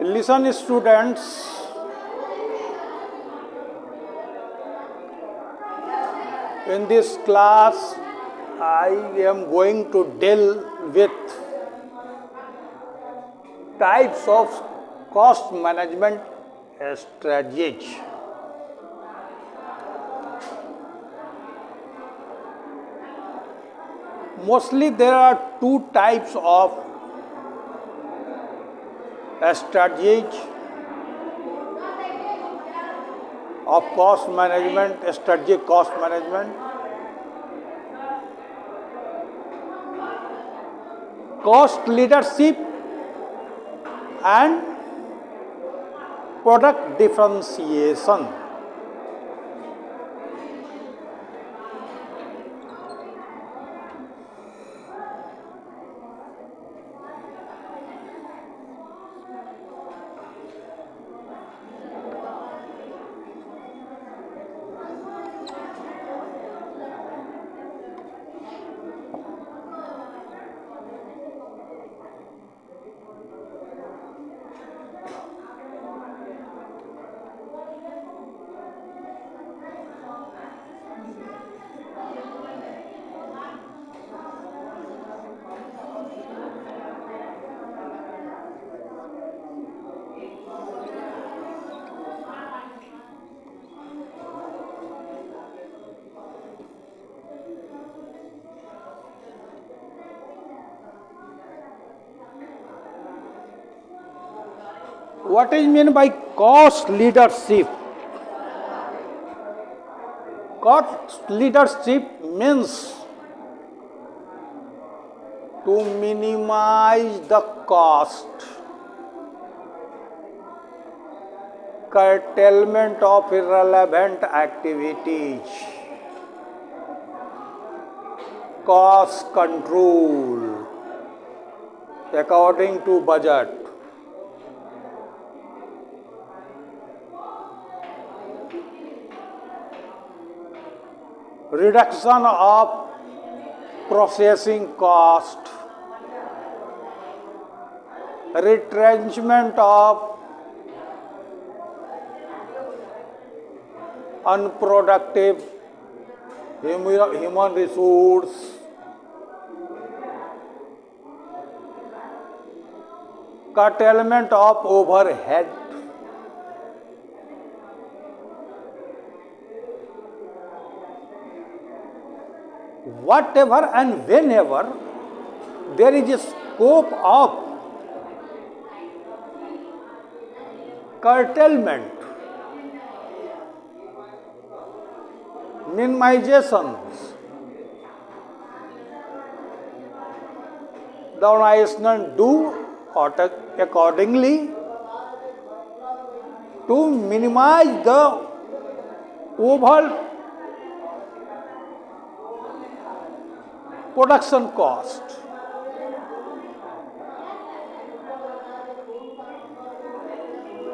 Listen, students. In this class, I am going to deal with types of cost management strategies. Mostly there are two types of strategies of cost management, strategic cost management. Cost leadership and product differentiation. What is meant by cost leadership? Cost leadership means to minimize the cost, curtailment of irrelevant activities, cost control according to budget. Reduction of processing cost, retrenchment of unproductive human resource, curtailment of overhead. Whatever and whenever there is a scope of curtailment, minimizations, the organization do accordingly to minimize the overall production cost.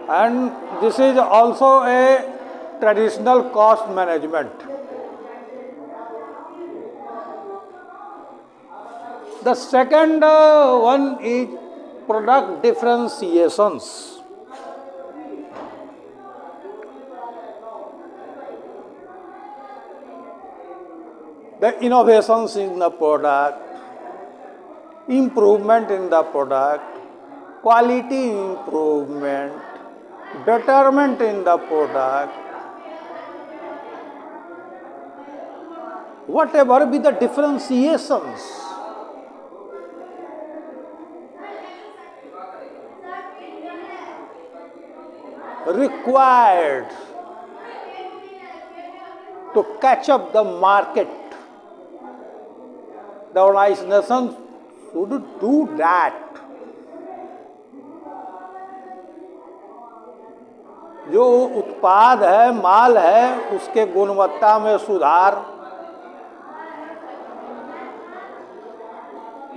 and this is also a traditional cost management. The second one is product differentiations. The innovations in the product, improvement in the product, quality improvement, betterment in the product, whatever be the differentiations, required to catch up the market. The organization should do that. जो उत्पाद है, माल है, उसके गुणवत्ता में सुधार,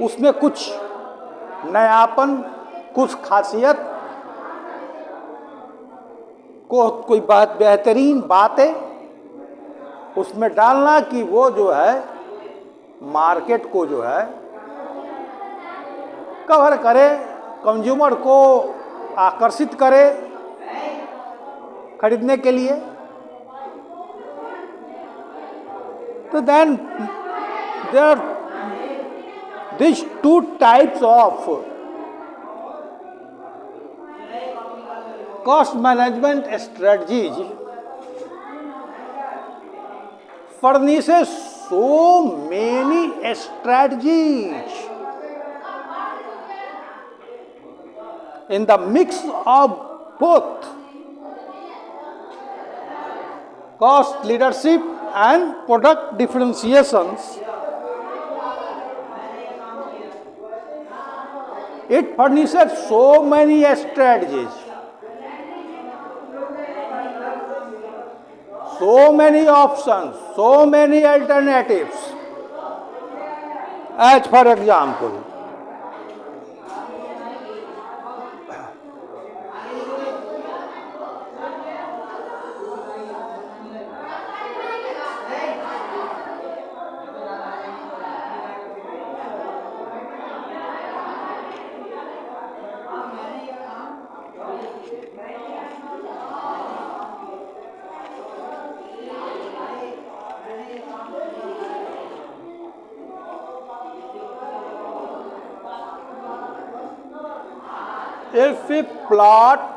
उसमें कुछ नयापन, कुछ खासियत को, कोई बात बेहतरीन बातें उसमें डालना कि वो जो है मार्केट को जो है कवर करे, कंज्यूमर को आकर्षित करे खरीदने के लिए. तो then there these two types of cost management strategies furnishes so many strategies in the mix of both cost leadership and product differentiations. It furnishes so many strategies, so many options, so many alternatives. As for example, if we plot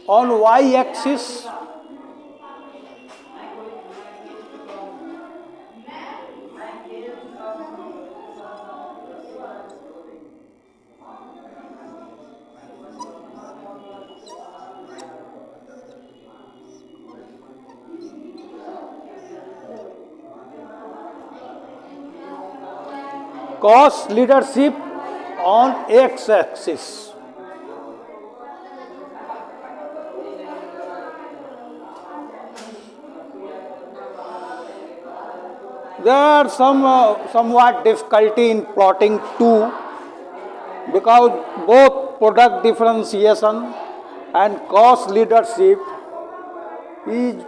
on y-axis cost leadership, on x-axis there are somewhat difficulty in plotting too, because both product differentiation and cost leadership is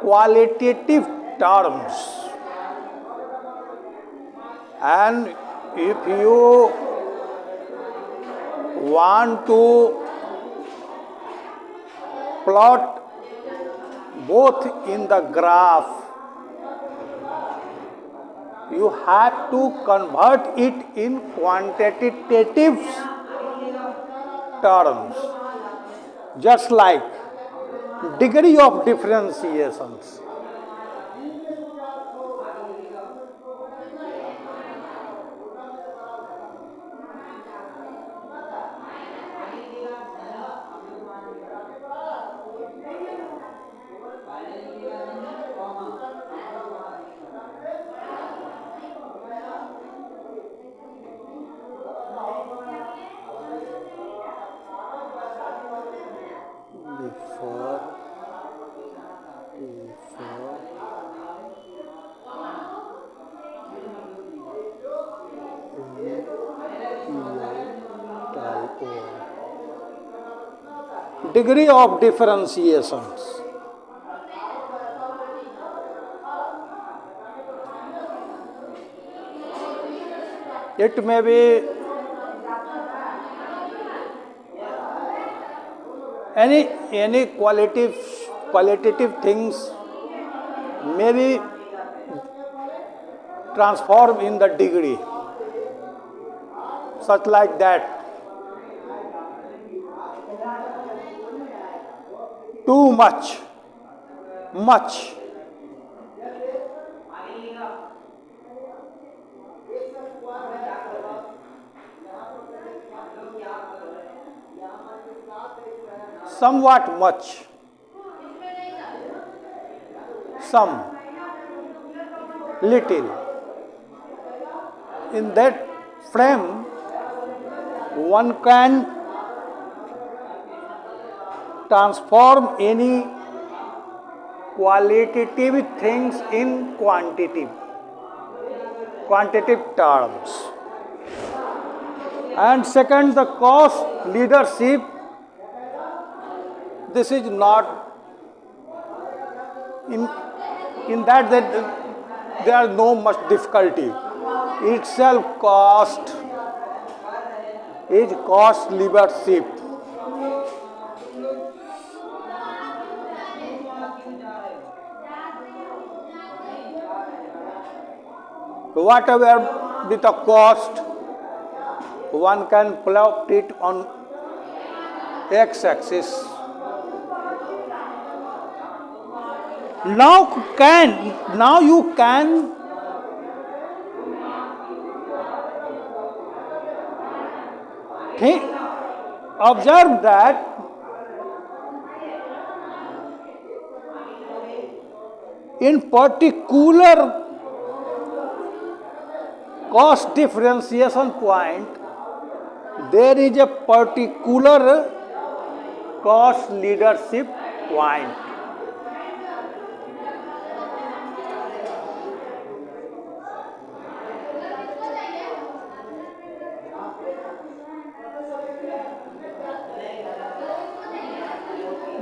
qualitative terms, and if you want to plot both in the graph, you have to convert it in quantitative terms. Just like Degree of differentiations. Before degree of differentiations. It may be any qualitative things may be transformed in the degree, such like that. Too much, much. Somewhat much. Some, little. In that frame, one can transform any qualitative things in quantitative terms. And second, the cost leadership. This is not in that there is no much difficulty. Itself cost is cost leadership. Whatever with the cost, one can plot it on x-axis. Now you can observe that in particular cost differentiation point, there is a particular cost leadership point.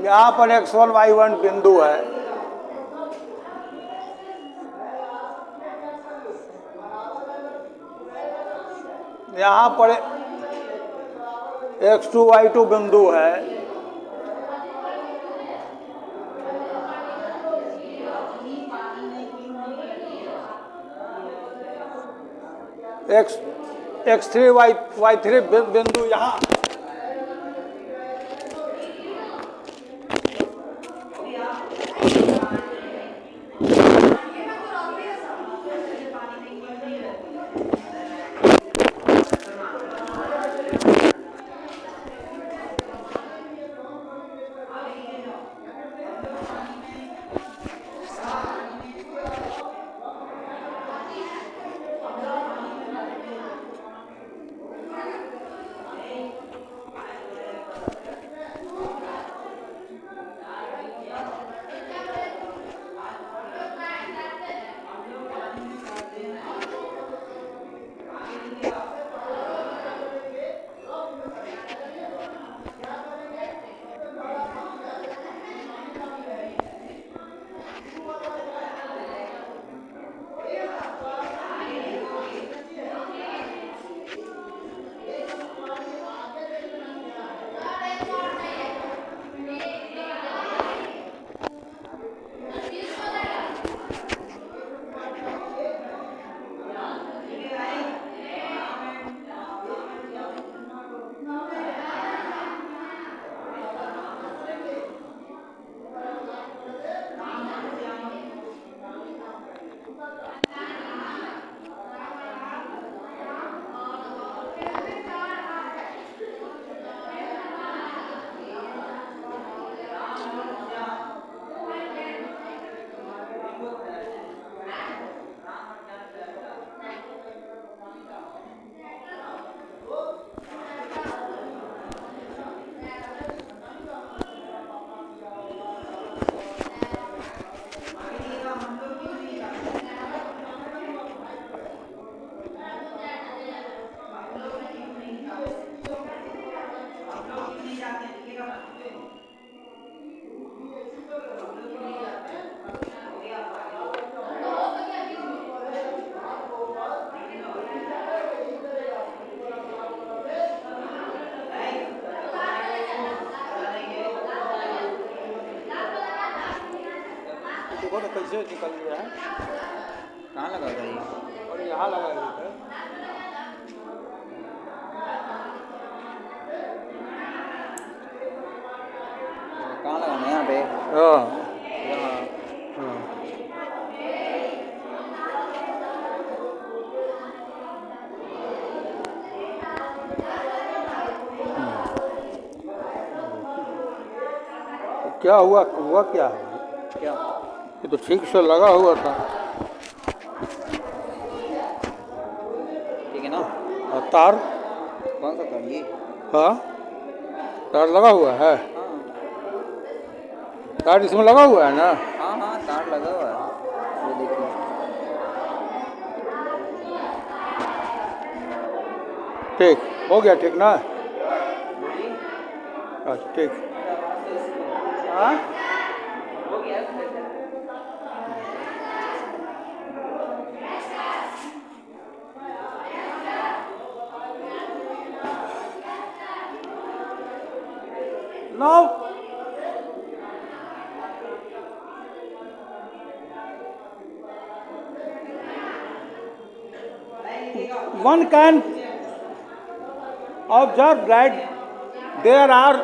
यहाँ पर x1 y1 बिंदु है, यहाँ पर x2 y2 बिंदु है, x3 y3 बिंदु यहाँ, देखो तो कैसे निकल गया है। कहाँ लगा था ये? और यहाँ लगा गया है। कहाँ लगाना है? यहाँ पे? हाँ यहाँ। हाँ। क्या हुआ हुआ क्या है? क्या? ये तो ठीक से लगा हुआ था। ठीक है ना? और तार? कौन सा तार ये? हाँ तार लगा हुआ है। हाँ तार इसमें लगा हुआ है ना? हाँ हाँ, तार लगा हुआ है, ये देखिए। ठीक हो गया, ठीक ना? बोलिए। अच्छा ठीक। हाँ हो गया। now one can observe that there are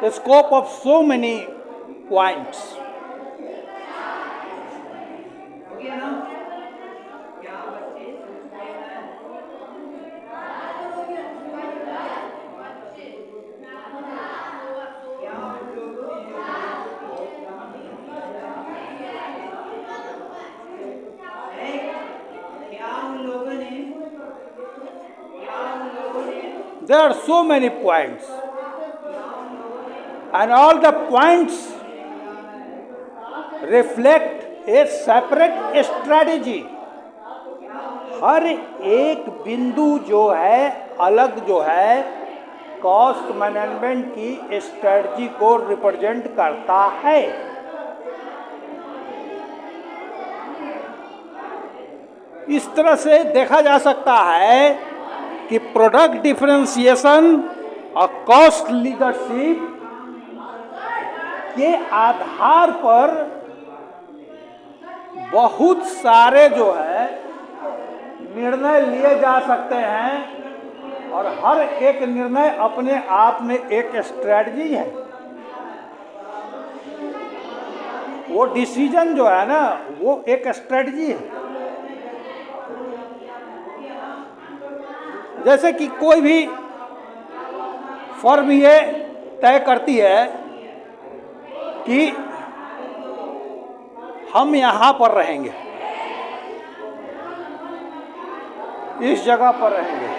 a scope of so many points. There are so many points, and all the points reflect a separate strategy. हर एक बिंदु जो है अलग जो है कॉस्ट मैनेजमेंट की स्ट्रेटजी को रिप्रेजेंट करता है। इस तरह से देखा जा सकता है कि प्रोडक्ट डिफरेंशिएशन और कॉस्ट लीडरशिप के आधार पर बहुत सारे जो है निर्णय लिए जा सकते हैं और हर एक निर्णय अपने आप में एक स्ट्रेटजी है। वो डिसीजन जो है ना वो एक स्ट्रेटजी है। जैसे कि कोई भी फर्म ये तय करती है कि हम यहाँ पर रहेंगे, इस जगह पर रहेंगे।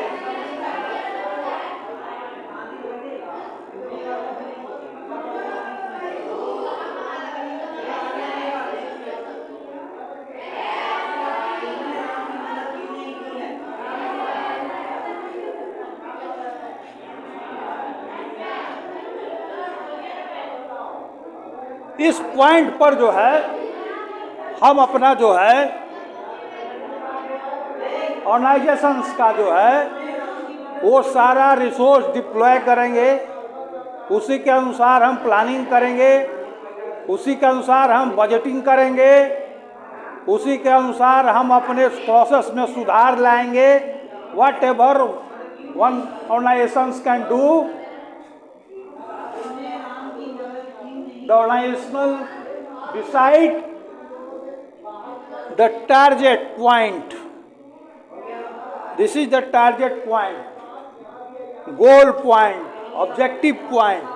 इस पॉइंट पर जो है हम अपना जो है ऑर्गेनाइजेशंस का जो है वो सारा रिसोर्स डिप्लॉय करेंगे, उसी के अनुसार हम प्लानिंग करेंगे, उसी के अनुसार हम बजटिंग करेंगे, उसी के अनुसार हम अपने प्रोसेस में सुधार लाएंगे। What ever one organisations can do, the organizational decide the target point. This is the target point, goal point, objective point.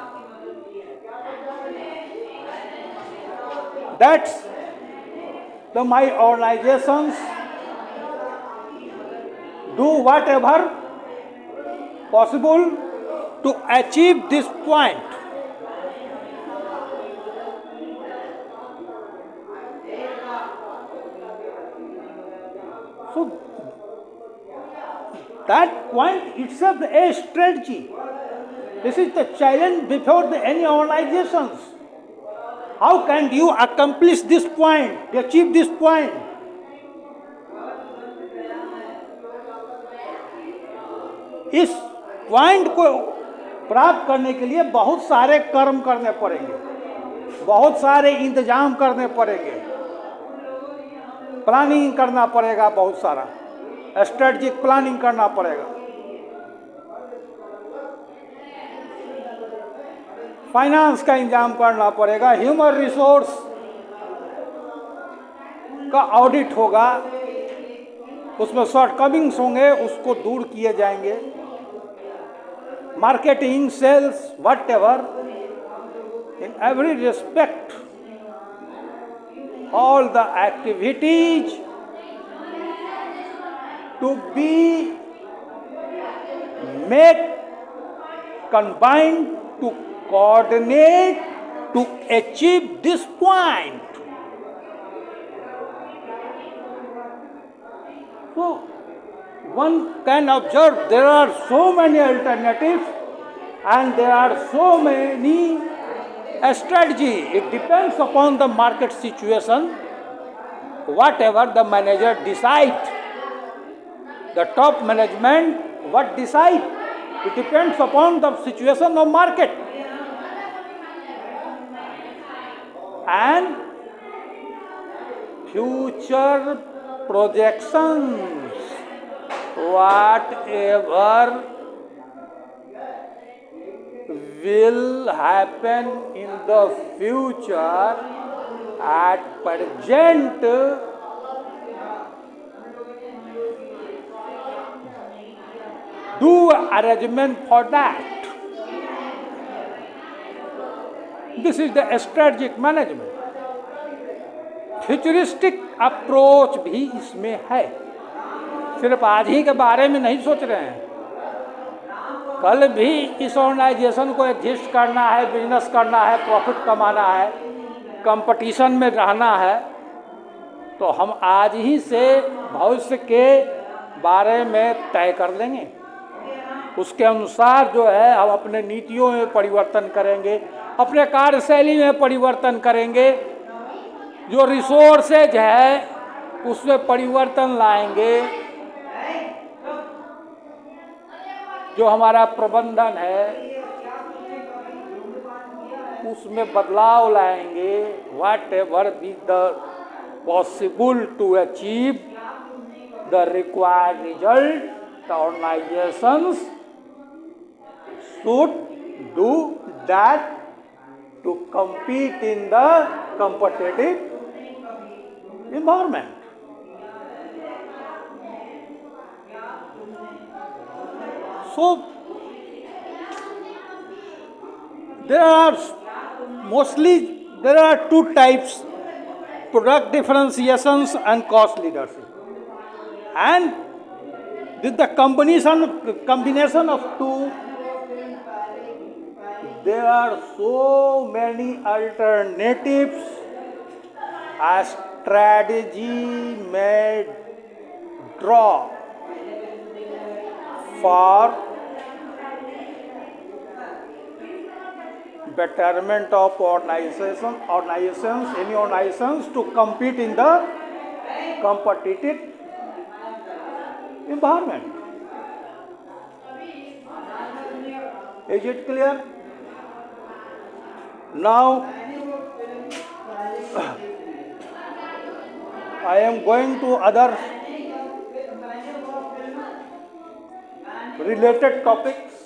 That's the my organizations do whatever possible to achieve this point. So that point itself a strategy. This is the challenge before any organizations. How can you accomplish this point, achieve this point? इस point को प्राप्त करने के लिए बहुत सारे कर्म करने पड़ेंगे। बहुत सारे इंतजाम करने पड़ेंगे, प्लानिंग करना पड़ेगा, बहुत सारा स्ट्रेटजिक प्लानिंग करना पड़ेगा। फाइनेंस का इंतजाम करना पड़ेगा, ह्यूमन रिसोर्स का ऑडिट होगा, उसमें शॉर्टकमिंग्स होंगे, उसको दूर किए जाएंगे। Marketing, sales, whatever, in every respect, all the activities to be made combined to coordinate to achieve this point. So one can observe there are so many alternatives and there are so many strategy. It depends upon the market situation. Whatever the manager decide, the top management what decide, it depends upon the situation of market. And future projections, whatever will happen in the future, at present do arrangement for that. This is the strategic management. Futuristic approach भी इसमें है, सिर्फ आज ही के बारे में नहीं सोच रहे हैं। कल भी इस ऑर्गेनाइजेशन को एग्जिस्ट करना है, बिजनेस करना है, प्रॉफिट कमाना है, कंपटीशन में रहना है, तो हम आज ही से भविष्य के बारे में तय कर लेंगे। उसके अनुसार जो है हम अपने नीतियों में परिवर्तन करेंगे, अपने कार्यशैली में परिवर्तन करेंगे, जो रिसोर्सेज है उसमें परिवर्तन लाएंगे, जो हमारा प्रबंधन है उसमें बदलाव लाएंगे। whatever be the possible to achieve the required result, the organizations should do that to compete in the competitive environment. So there are two types: product differentiations and cost leadership. And with the combination of two, there are so many alternatives. A strategy may draw for betterment of organizations, any organizations to compete in the competitive environment. Is it clear? Now I am going to other related topics.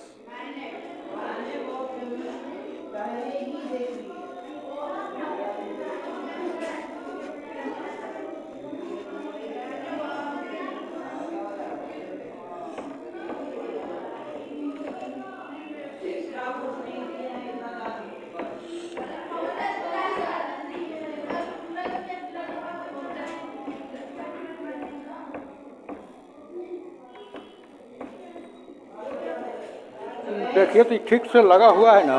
देखिए तो ठीक से लगा हुआ है ना।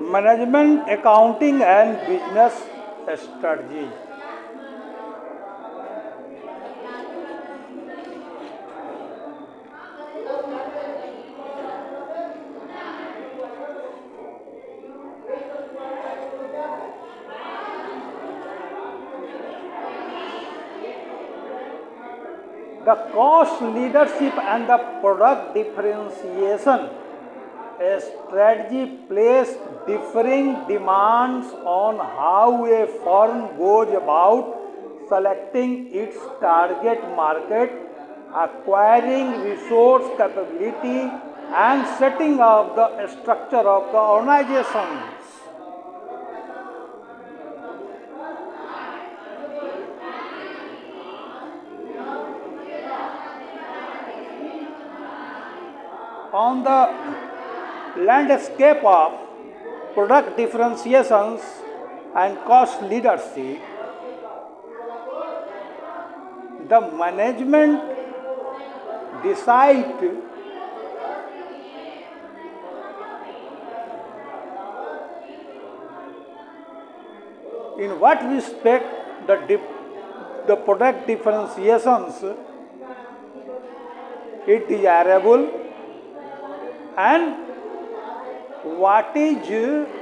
Management, accounting and business strategy. The cost leadership and the product differentiation strategy place differing demands on how a firm goes about selecting its target market, acquiring resource capability, and setting up the structure of the organization. On the landscape of product differentiations and cost leadership, the management decide in what respect the product differentiations is desirable and what is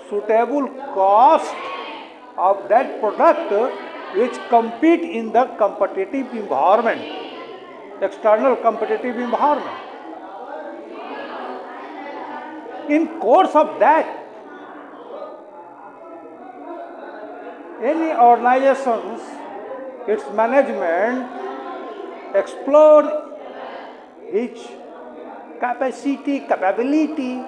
suitable cost of that product which compete in the competitive environment, external competitive environment. In course of that, any organizations, its management explore its capacity, capability,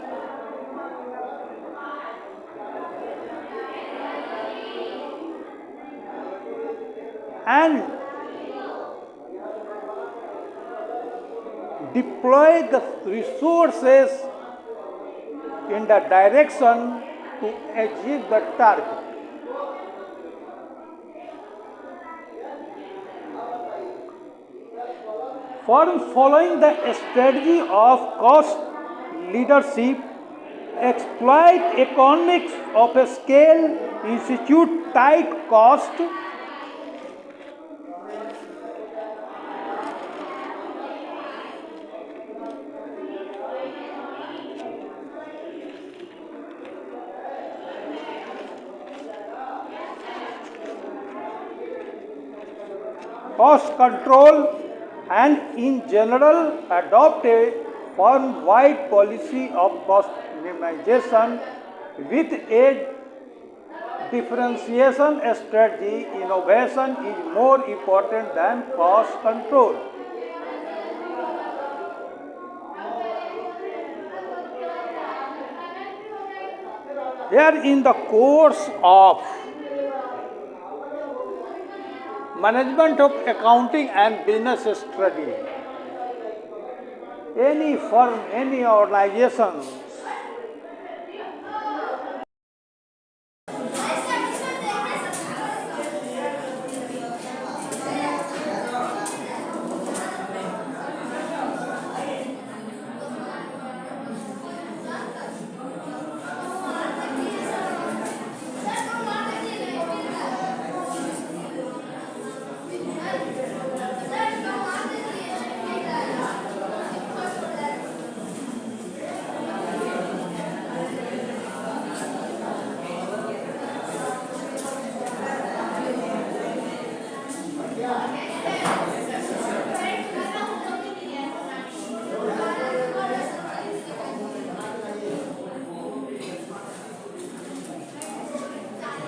and deploy the resources in the direction to achieve the target. Firms following the strategy of cost leadership exploit economics of a scale, institute tight cost, cost control, and in general adopt a firm-wide policy of cost minimization with a differentiation strategy. Innovation is more important than cost control. Here in the course of management of accounting and business strategy, any firm, any organization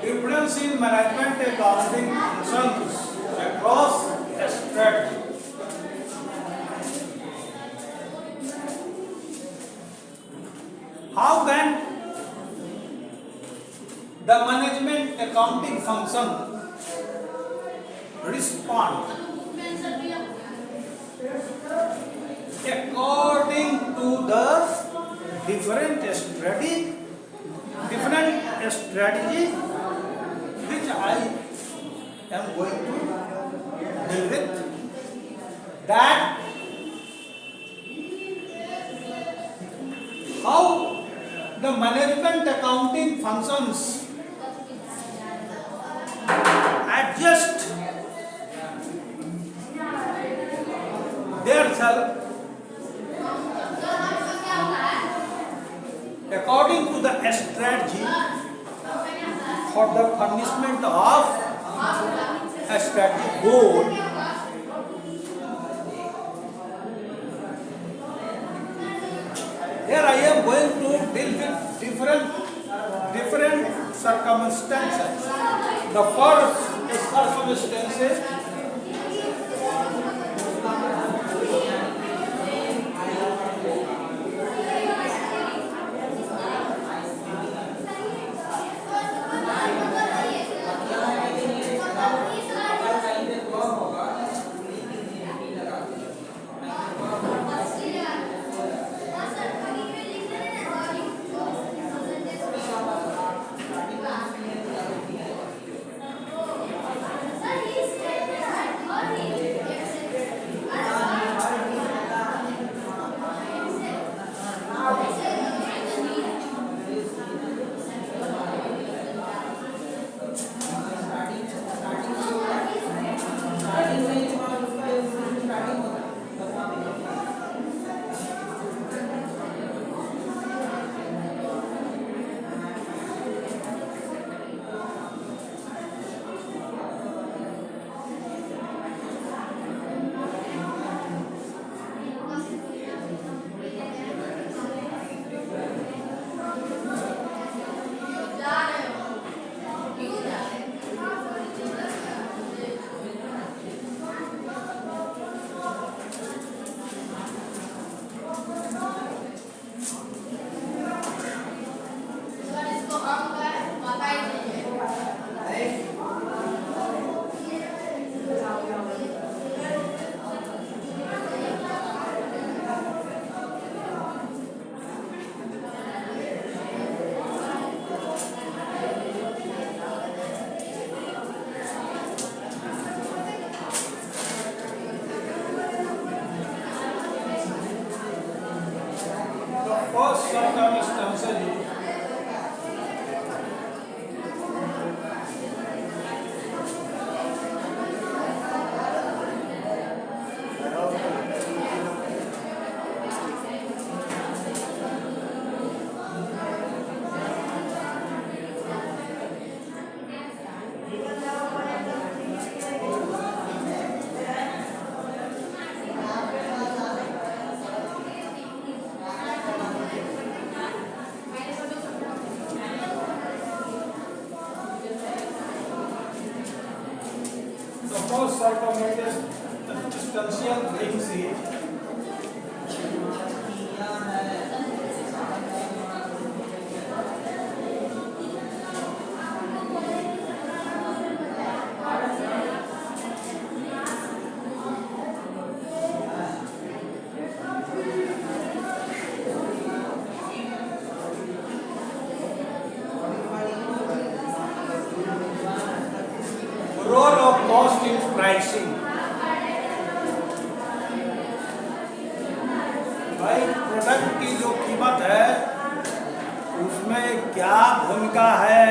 difference in management accounting functions across strategy. How can the management accounting function respond according to the different strategy which I am going to deal with? That how the management account functions adjust their self according to the strategy for the punishment of a strategic goal. Here I am going to deal with different circumstances. The first circumstances circumstantial things is role of cost in pricing. भाई product की जो कीमत है उसमें क्या भूमिका है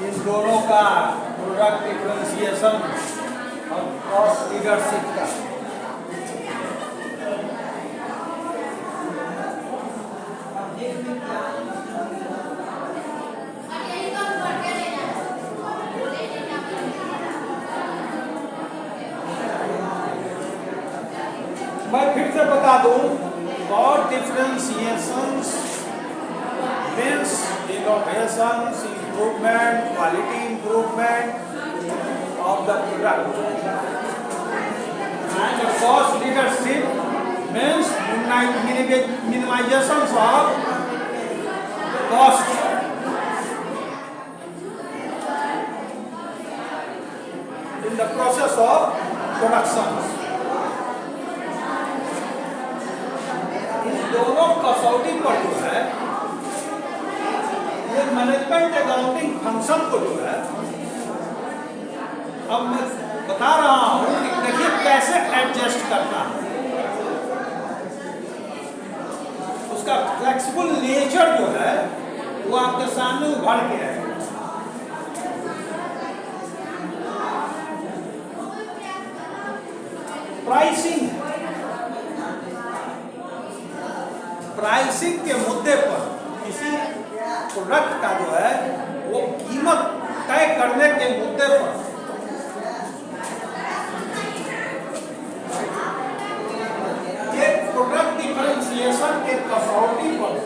इन दोनों का, प्रोडक्ट डिफरेंशिएशन और कॉस्ट लीडरशिप का। मैं फिर से बता दूं, cost differentiations means innovations, improvement, quality improvement of the product, and cost leadership means minimisation of cost. In the process of production, दोनों कसौटी पर जो है ये मैनेजमेंट अकाउंटिंग फंक्शन को जो है, अब मैं बता रहा हूं कि देखिए कैसे एडजस्ट करना है। उसका फ्लेक्सिबल नेचर जो है वो आपके सामने उभर के है। प्राइसिंग, प्राइसिंग के मुद्दे पर किसी प्रोडक्ट का जो है वो कीमत तय करने के मुद्दे पर ये प्रोडक्ट डिफरेंशिएशन के कसौटी पर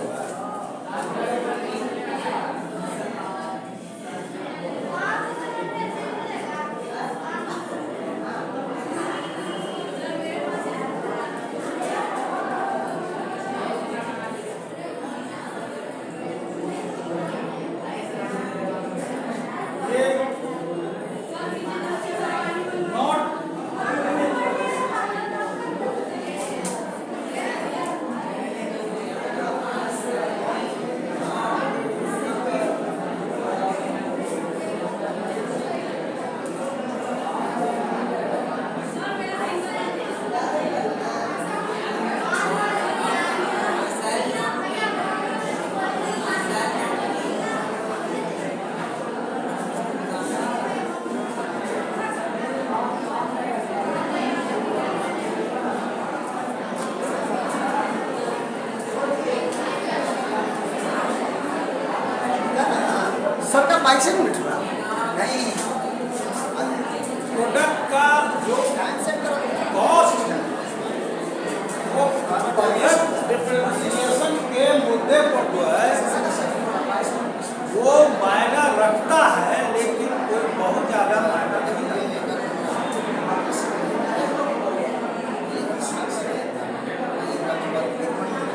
सरकार बाइक से नहीं उठा नहीं प्रोडक्ट का जो कॉस्ट है वो प्रोडक्ट डिफरेंशिएशन के मुद्दे पर जो है वो मायना रखता है, लेकिन कोई बहुत ज़्यादा मायना नहीं रखता।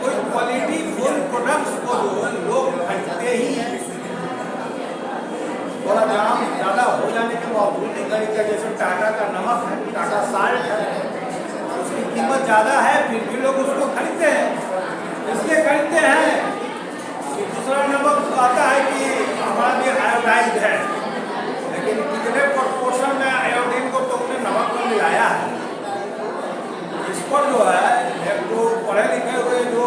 कोई क्वालिटी फुल प्रोडक्ट्स को जो है लोग खरीदते ही हैं। थोड़ा दाम ज़्यादा हो जाने के बावजूद निकल के, जैसे टाटा का नमक है, टाटा साल्ट है, उसकी कीमत ज़्यादा है फिर भी लोग उसको खरीदते हैं। इसलिए खरीदते हैं कि दूसरा नमक आता है कि हमारा भी आयोडाइज है, लेकिन कितने प्रोपोर्शन में आयोडीन को तुमने नमक में मिलाया है, इस पर जो है एक तो पढ़े लिखे हुए जो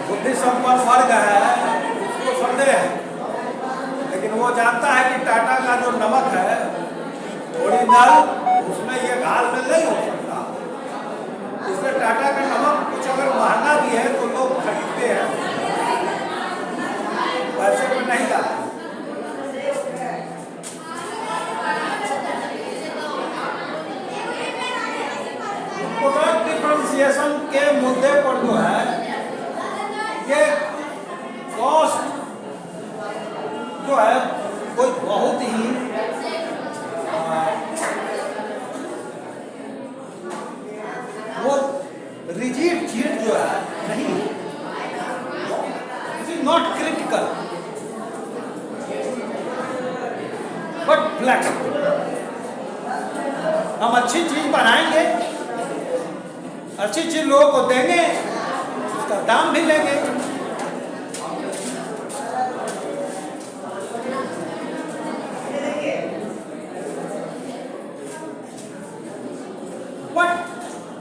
बुद्धि संपन्न वर्ग है उसको संदेह है, लेकिन वो जानता है कि टाटा का जो नमक है ओरिजिनल, उसमें ये घाल में नहीं हो सकता। इसलिए टाटा का नमक कुछ अगर महंगा भी है तो लोग खरीदते हैं, पैसे पर नहीं जाते। प्रोडक्ट डिफरेंशिएशन के मुद्दे पर जो है ये कॉस्ट जो है कोई बहुत ही वो रिजिड चीज जो है नहीं, it is not critical but flexible. हम अच्छी चीज बनाएंगे, अच्छी चीज लोगों को देंगे, उसका दाम भी लेंगे।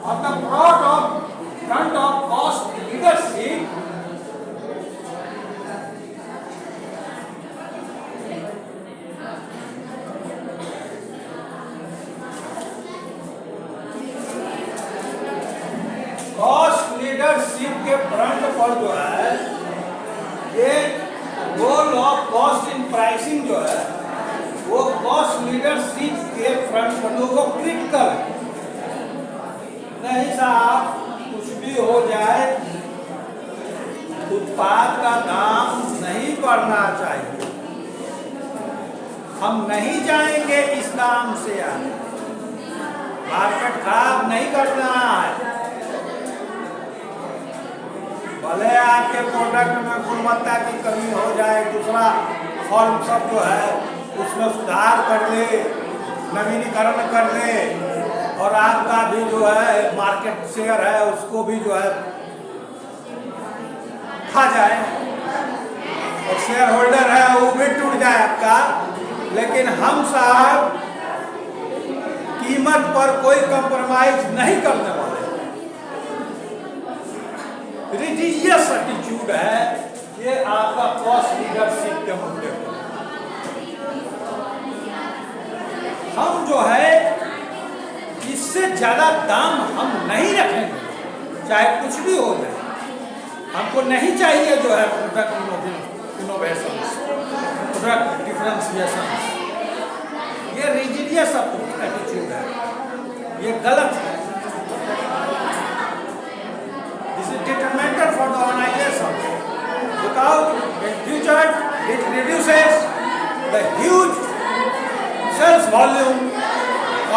On the front of cost leadership, cost leadership के फ्रंट पर जो है ये role of cost in pricing जो है वो कॉस्ट लीडरशिप के फ्रंट पर वो क्रिटिकल है। नहीं साहब, कुछ भी हो जाए उत्पाद का दाम नहीं बढ़ना चाहिए, हम नहीं जाएंगे इस दाम से आगे, मार्केट खराब नहीं करना है। भले आपके प्रोडक्ट में गुणवत्ता की कमी हो जाए, दूसरा फॉर्म सब जो है उसमें सुधार कर ले, नवीनीकरण कर ले, और आपका भी जो है मार्केट शेयर है उसको भी जो है खा जाए, और शेयर होल्डर है वो भी टूट जाए आपका। लेकिन हम साहब कीमत पर कोई कंप्रोमाइज नहीं करने वाले। रिलीजियस एटीट्यूड है, ये आपका कॉस्ट लीडरशिप के मुद्दे पर। हम जो है इससे ज्यादा दाम हम नहीं रखेंगे, चाहे कुछ भी हो जाए। हमको नहीं चाहिए जो है प्रोडक्ट इनोवेशन, प्रोडक्ट डिफरेंशिएशन। ये रिलीजियस एटीट्यूड है, ये गलत है। This is detrimental for the organization because in future it reduces the huge sales volume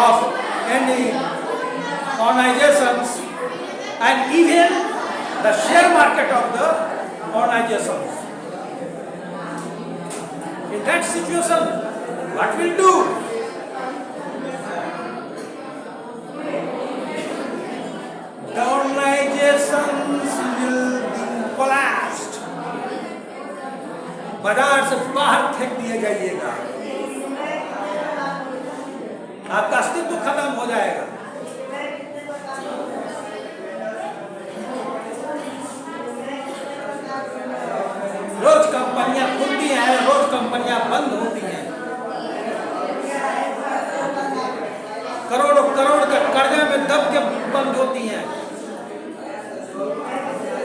of any organizations and even the share market of the organizations. In that situation, what we'll do? The organizations will be collapsed. बाजार से बाहर फेंक दिए जाइएगा, आपका अस्तित्व खत्म हो जाएगा। रोज कंपनियां खुलती हैं, रोज कंपनियां बंद होती हैं। करोड़ों करोड़ के कर्जे में दब के बंद होती हैं।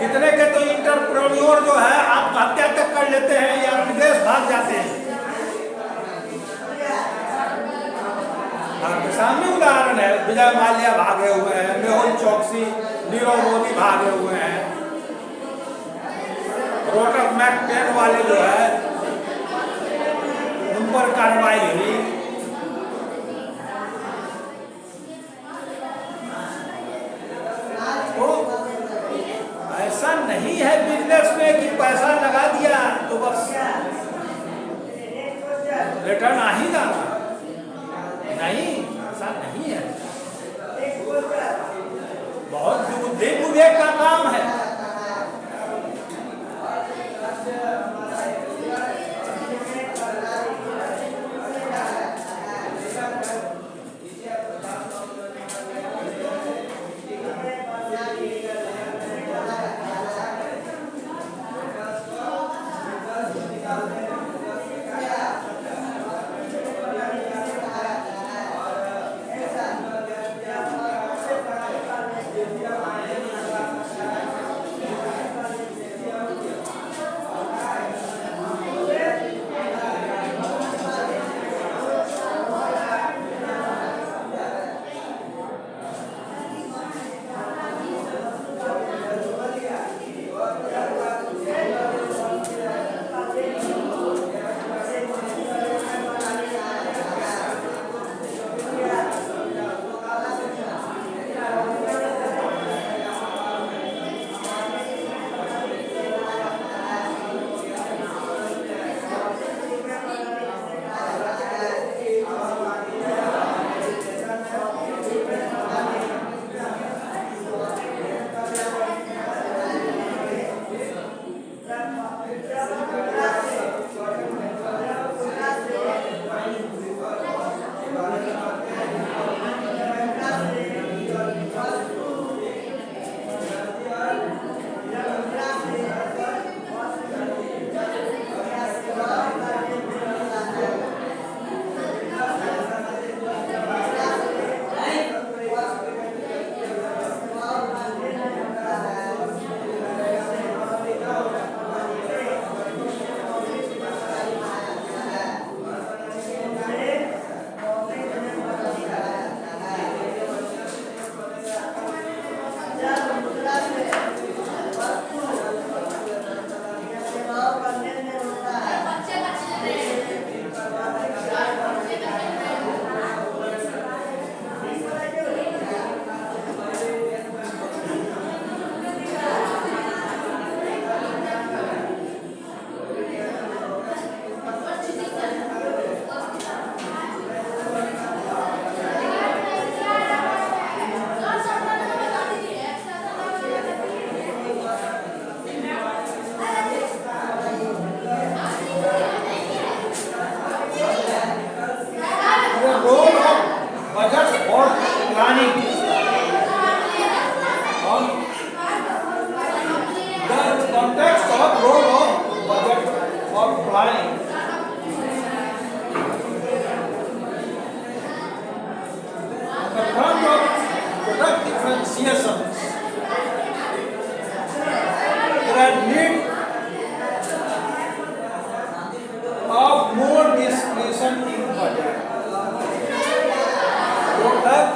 कितने के तो इंटरप्रेन्योर जो है आत्महत्या तक कर लेते हैं या विदेश भाग जाते हैं। आपके सामने उदाहरण है, विजय माल्या भागे हुए हैं, मेहुल चौकसी, नीरव मोदी भागे हुए हैं, रोटर मैक वाले जो है उन पर कार्रवाई हुई। ऐसा नहीं है बिजनेस में कि पैसा लगा दिया तो बस रिटर्न आ ही जाना, नहीं, ऐसा नहीं है। बहुत बुद्धि विवेक का काम है।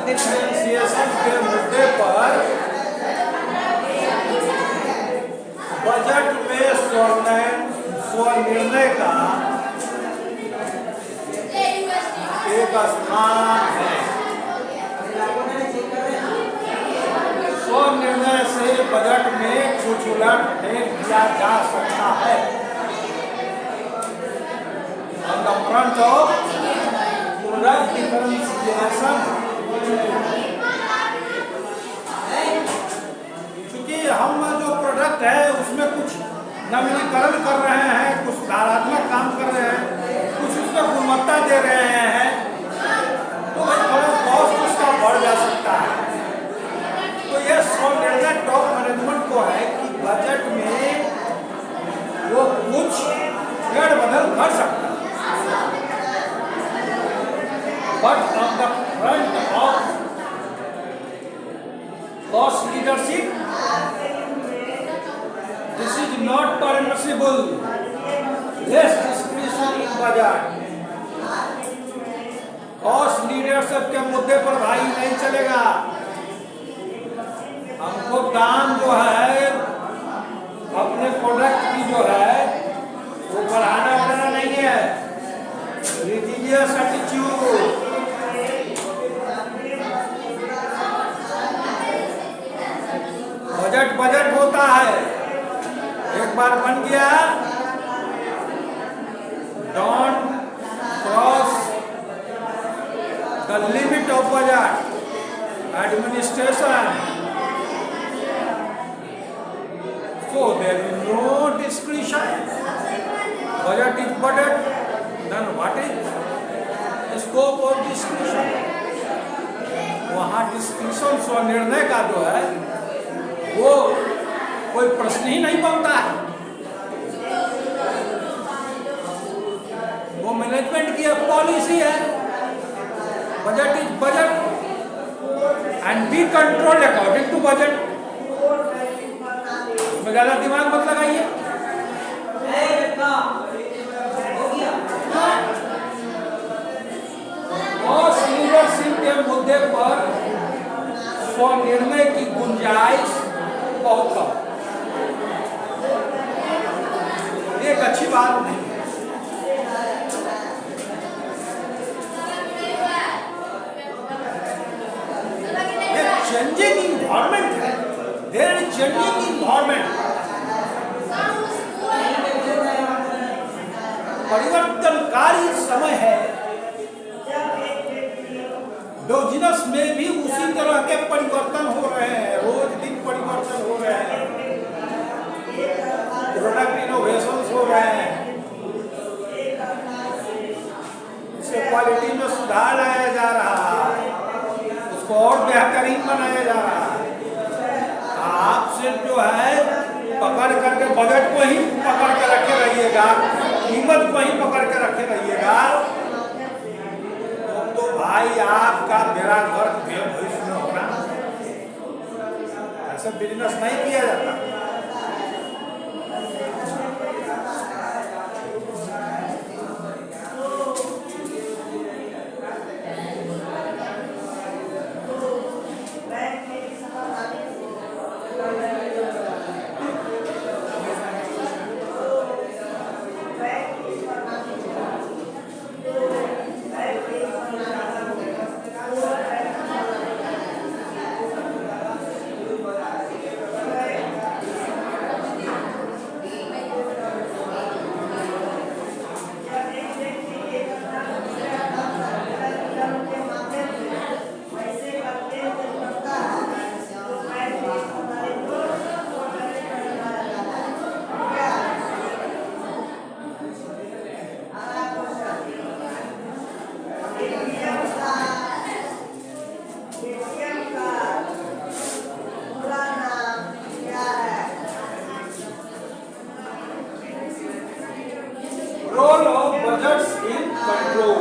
डिफरेंशिएशन के मुद्दे पर बजट में स्वनिर्णय का एक स्थान है। स्वनिर्णय से बजट में कुछ उलट फेर किया जा सकता है। On the front of product differentiation, क्योंकि हम जो प्रोडक्ट है उसमें कुछ नवीनीकरण कर रहे हैं, कुछ सुधारात्मक काम कर रहे हैं, कुछ उसमें गुणवत्ता दे रहे हैं, तो भाई थोड़ा कॉस्ट उसका बढ़ जा सकता है। तो ये स्वनिर्णय टॉप मैनेजमेंट को है कि बजट में वो कुछ फेरबदल कर सकता है। But on the front of cost leadership, this is not permissible. Less discretion in budget. Cost leadership के मुद्दे पर भाई नहीं चलेगा। हमको दाम जो है अपने प्रोडक्ट की जो है वो बढ़ाना बढ़ाना नहीं है। रिलीजियस एटीट्यूड, बजट बजट होता है, एक बार बन गया, don't cross the limit of budget administration. So there is no discretion. Budget is budget. Then what is scope of discretion? वहाँ डिस्क्रिप्शन स्वनिर्णय का जो है वो कोई प्रश्न ही नहीं बनता है। वो मैनेजमेंट की पॉलिसी है, budget is budget and be controlled according to budget. उसमें ज्यादा दिमाग मत लगाइए। कॉस्ट लीडरशिप के मुद्दे पर स्वनिर्णय की गुंजाइश बहुत कम, एक अच्छी बात नहीं है। ये चेंजिंग इन्वायरमेंट है, देयर इज चेंजिंग इन्वायरमेंट, परिवर्तनकारी समय है। बिजनेस में भी उसी तरह के परिवर्तन हो रहे हैं, रोज दिन परिवर्तन हो रहे हैं, प्रोडक्ट इनोवेशंस हो रहे हैं, इससे क्वालिटी में सुधार लाया जा रहा है, उसको और बेहतरीन बनाया जा रहा है। आप सिर्फ जो है पकड़ करके बजट को ही पकड़ के रखे रहिएगा, कीमत को ही पकड़ के रखे रहिएगा, तो भाई आपका बेड़ा गर्क भविष्य में होना। ऐसा बिजनेस नहीं किया जाता। Role of budgets in control.